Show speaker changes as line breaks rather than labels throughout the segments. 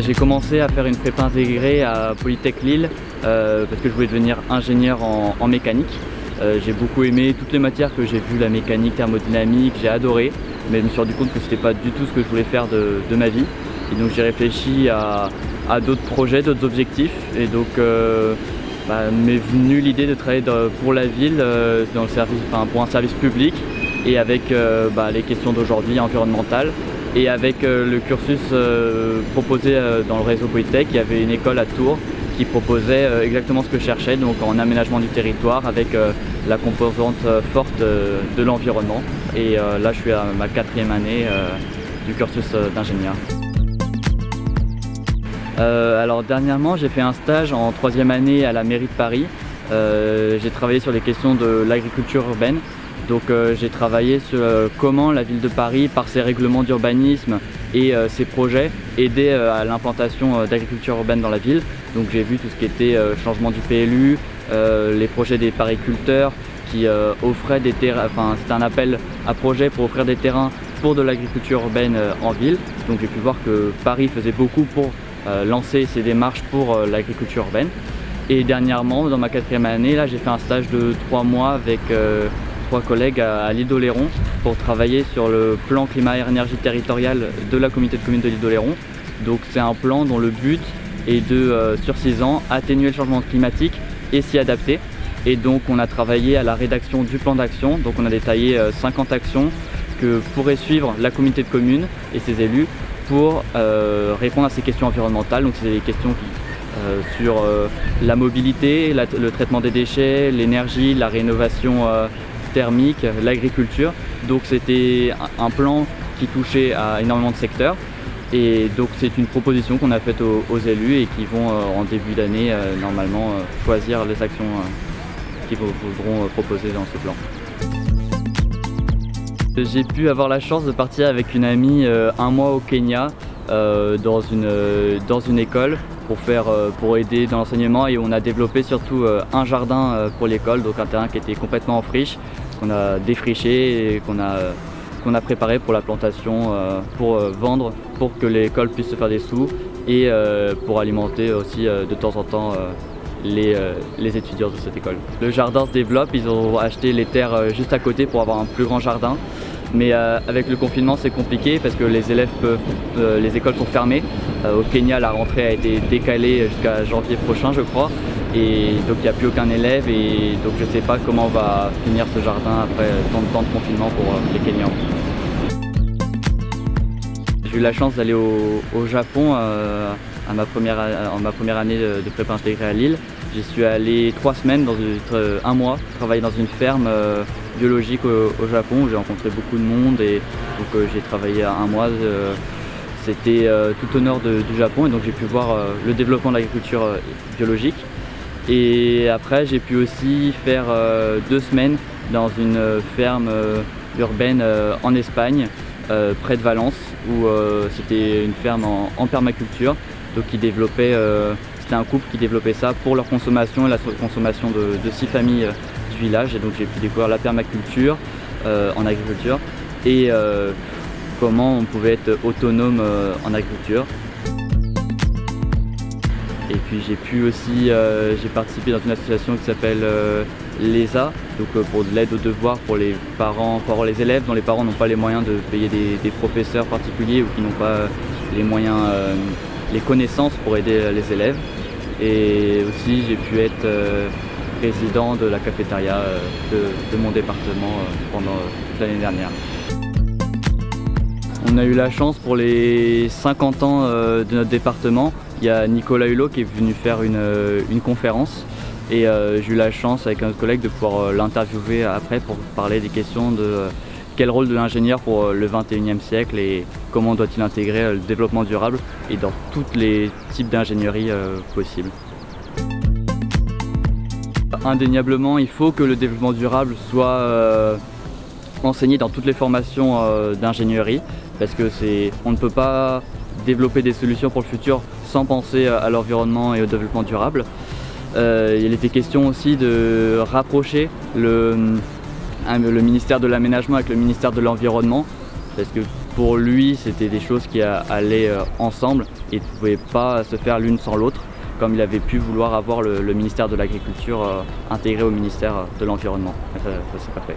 J'ai commencé à faire une prépa intégrée à Polytech Lille parce que je voulais devenir ingénieur en mécanique. J'ai beaucoup aimé toutes les matières que j'ai vues, la mécanique, thermodynamique, j'ai adoré, mais je me suis rendu compte que c'était pas du tout ce que je voulais faire de ma vie. Et donc j'ai réfléchi à d'autres projets, d'autres objectifs, et donc m'est venue l'idée de travailler pour la ville, dans le service, pour un service public, et avec les questions d'aujourd'hui environnementales. Et avec le cursus proposé dans le réseau Polytech, il y avait une école à Tours qui proposait exactement ce que je cherchais, donc en aménagement du territoire avec la composante forte de l'environnement. Et là je suis à ma 4e année du cursus d'ingénieur. Alors dernièrement j'ai fait un stage en 3e année à la mairie de Paris. J'ai travaillé sur les questions de l'agriculture urbaine. Donc j'ai travaillé sur comment la ville de Paris, par ses règlements d'urbanisme et ses projets, aidait à l'implantation d'agriculture urbaine dans la ville. Donc j'ai vu tout ce qui était changement du PLU, les projets des pariculteurs qui offraient des terrains, c'était un appel à projet pour offrir des terrains pour de l'agriculture urbaine en ville. Donc j'ai pu voir que Paris faisait beaucoup pour lancer ces démarches pour l'agriculture urbaine. Et dernièrement, dans ma 4e année, là j'ai fait un stage de 3 mois avec 3 collègues à l'île d'Oléron pour travailler sur le plan climat-énergie territorial de la communauté de communes de l'île d'Oléron. Donc c'est un plan dont le but est de, sur 6 ans, atténuer le changement climatique et s'y adapter. Et donc on a travaillé à la rédaction du plan d'action. Donc on a détaillé 50 actions que pourrait suivre la communauté de communes et ses élus pour répondre à ces questions environnementales. Donc c'est des questions sur la mobilité, le traitement des déchets, l'énergie, la rénovation thermique, l'agriculture. Donc c'était un plan qui touchait à énormément de secteurs. Et donc c'est une proposition qu'on a faite aux élus et qui vont en début d'année normalement choisir les actions qu'ils voudront proposer dans ce plan. J'ai pu avoir la chance de partir avec une amie un mois au Kenya dans une école pour aider dans l'enseignement, et on a développé surtout un jardin pour l'école, donc un terrain qui était complètement en friche, qu'on a défriché et qu'on a préparé pour la plantation, pour vendre, pour que l'école puisse se faire des sous et pour alimenter aussi de temps en temps les étudiants de cette école. Le jardin se développe, ils ont acheté les terres juste à côté pour avoir un plus grand jardin. Mais avec le confinement c'est compliqué parce que les écoles sont fermées. Au Kenya la rentrée a été décalée jusqu'à janvier prochain je crois. Et donc il n'y a plus aucun élève et donc je ne sais pas comment on va finir ce jardin après tant de temps de confinement pour les Kenyans. J'ai eu la chance d'aller au Japon en ma première année de prépa intégrée à Lille. J'y suis allé 3 semaines, un mois, travailler dans une ferme biologique au Japon où j'ai rencontré beaucoup de monde et donc j'ai travaillé un mois. C'était tout au nord du Japon et donc j'ai pu voir le développement de l'agriculture biologique. Et après j'ai pu aussi faire 2 semaines dans une ferme urbaine en Espagne, près de Valence, où c'était une ferme en permaculture, donc qui développait, c'était un couple qui développait ça pour leur consommation et la consommation de 6 familles du village. Et donc j'ai pu découvrir la permaculture en agriculture et comment on pouvait être autonome en agriculture. Et puis j'ai pu aussi, j'ai participé dans une association qui s'appelle l'ESA, donc pour de l'aide aux devoirs pour les parents, pour les élèves dont les parents n'ont pas les moyens de payer des professeurs particuliers ou qui n'ont pas les moyens, les connaissances pour aider les élèves. Et aussi j'ai pu être président de la cafétéria de mon département pendant toute l'année dernière. On a eu la chance pour les 50 ans de notre département. Il y a Nicolas Hulot qui est venu faire une conférence et j'ai eu la chance avec un autre collègue de pouvoir l'interviewer après pour parler des questions de quel rôle de l'ingénieur pour le 21e siècle et comment doit-il intégrer le développement durable et dans tous les types d'ingénierie possibles. Indéniablement, il faut que le développement durable soit enseigné dans toutes les formations d'ingénierie parce que on ne peut pas développer des solutions pour le futur sans penser à l'environnement et au développement durable. Il était question aussi de rapprocher le ministère de l'aménagement avec le ministère de l'environnement parce que pour lui c'était des choses qui allaient ensemble et ne pouvaient pas se faire l'une sans l'autre, comme il avait pu vouloir avoir le ministère de l'Agriculture intégré au ministère de l'Environnement. Ça s'est pas fait.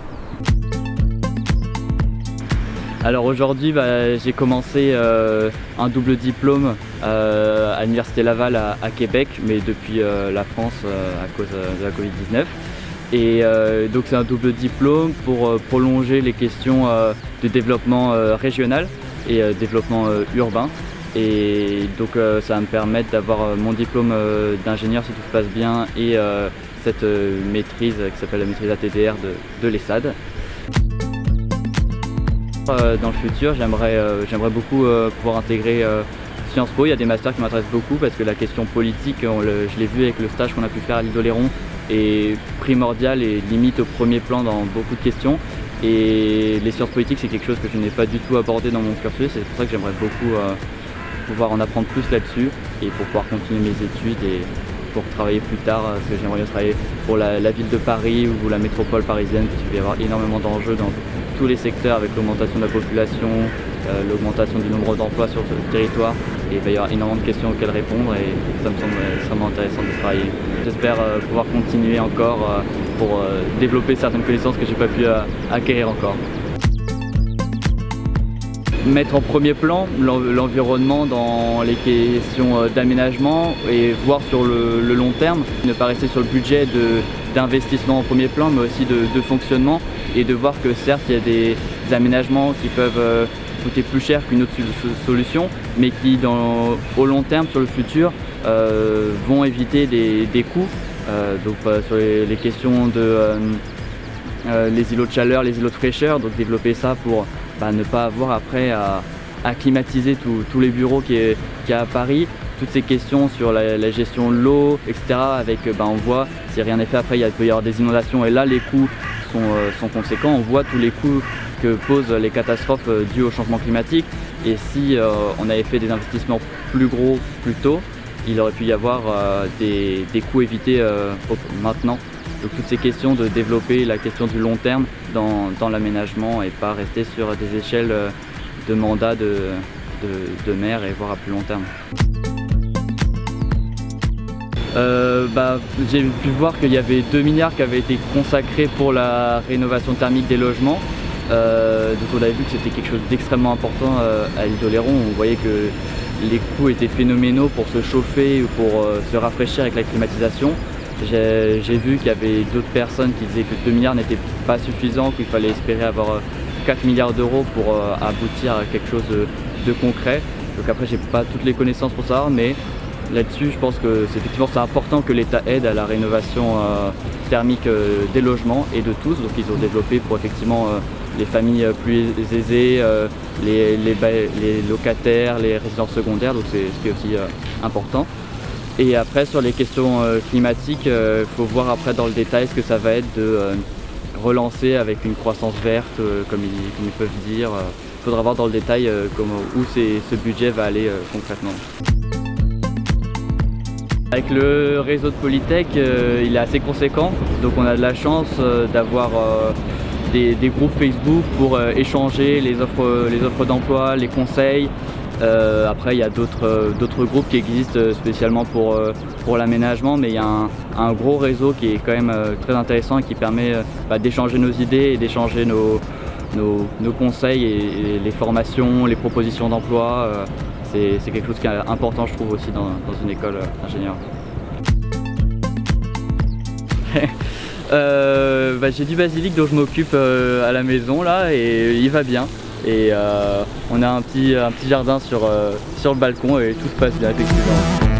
Alors aujourd'hui, j'ai commencé un double diplôme à l'Université Laval à Québec, mais depuis la France à cause de la Covid-19. Et donc c'est un double diplôme pour prolonger les questions de développement régional et développement urbain. Et donc ça va me permettre d'avoir mon diplôme d'ingénieur si tout se passe bien et cette maîtrise qui s'appelle la maîtrise ATDR de l'ESSAD. Dans le futur, j'aimerais beaucoup pouvoir intégrer Sciences Po. Il y a des masters qui m'intéressent beaucoup parce que la question politique, je l'ai vu avec le stage qu'on a pu faire à l'île d'Oléron, est primordiale et limite au premier plan dans beaucoup de questions. Et les sciences politiques, c'est quelque chose que je n'ai pas du tout abordé dans mon cursus. C'est pour ça que j'aimerais beaucoup pouvoir en apprendre plus là-dessus et pour pouvoir continuer mes études et pour travailler plus tard, parce que j'aimerais bien travailler pour la ville de Paris ou la métropole parisienne, parce qu'il va y avoir énormément d'enjeux dans tous les secteurs avec l'augmentation de la population, l'augmentation du nombre d'emplois sur ce territoire, et il va y avoir énormément de questions auxquelles répondre et ça me semble extrêmement intéressant de travailler. J'espère pouvoir continuer encore pour développer certaines connaissances que je n'ai pas pu acquérir encore. Mettre en premier plan l'environnement dans les questions d'aménagement et voir sur le long terme, ne pas rester sur le budget d'investissement en premier plan mais aussi de fonctionnement, et de voir que certes il y a des aménagements qui peuvent coûter plus cher qu'une autre solution mais qui au long terme sur le futur vont éviter des coûts. Donc sur les questions de les îlots de chaleur, les îlots de fraîcheur, donc développer ça pour ne pas avoir après à climatiser tous les bureaux qu'il y a à Paris. Toutes ces questions sur la gestion de l'eau, etc. Avec, on voit, si rien n'est fait après, il peut y avoir des inondations et là les coûts sont conséquents. On voit tous les coûts que posent les catastrophes dues au changement climatique. Et si on avait fait des investissements plus gros plus tôt, il aurait pu y avoir des coûts évités maintenant. Donc toutes ces questions de développer la question du long terme dans l'aménagement et pas rester sur des échelles de mandat de maire et voire à plus long terme. J'ai pu voir qu'il y avait 2 milliards qui avaient été consacrés pour la rénovation thermique des logements. Donc on avait vu que c'était quelque chose d'extrêmement important à l'île d'Oléron. On voyait que les coûts étaient phénoménaux pour se chauffer ou pour se rafraîchir avec la climatisation. J'ai vu qu'il y avait d'autres personnes qui disaient que 2 milliards n'était pas suffisant, qu'il fallait espérer avoir 4 milliards d'euros pour aboutir à quelque chose de concret. Donc après, j'ai pas toutes les connaissances pour savoir, mais là-dessus, je pense que c'est important que l'État aide à la rénovation thermique des logements et de tous. Donc ils ont développé pour effectivement les familles plus aisées, les locataires, les résidences secondaires, donc c'est ce qui est aussi important. Et après sur les questions climatiques, il faut voir après dans le détail ce que ça va être de relancer avec une croissance verte, comme ils peuvent dire. Il faudra voir dans le détail où ce budget va aller concrètement. Avec le réseau de Polytech, il est assez conséquent, donc on a de la chance d'avoir des groupes Facebook pour échanger les offres d'emploi, les conseils. Après il y a d'autres groupes qui existent spécialement pour l'aménagement, mais il y a un gros réseau qui est quand même très intéressant et qui permet d'échanger nos idées et d'échanger nos conseils et les formations, les propositions d'emploi. C'est quelque chose qui est important, je trouve, aussi dans une école d'ingénieur. J'ai du basilic dont je m'occupe à la maison là et il va bien. Et on a un petit jardin sur le balcon et tout se passe bien effectivement.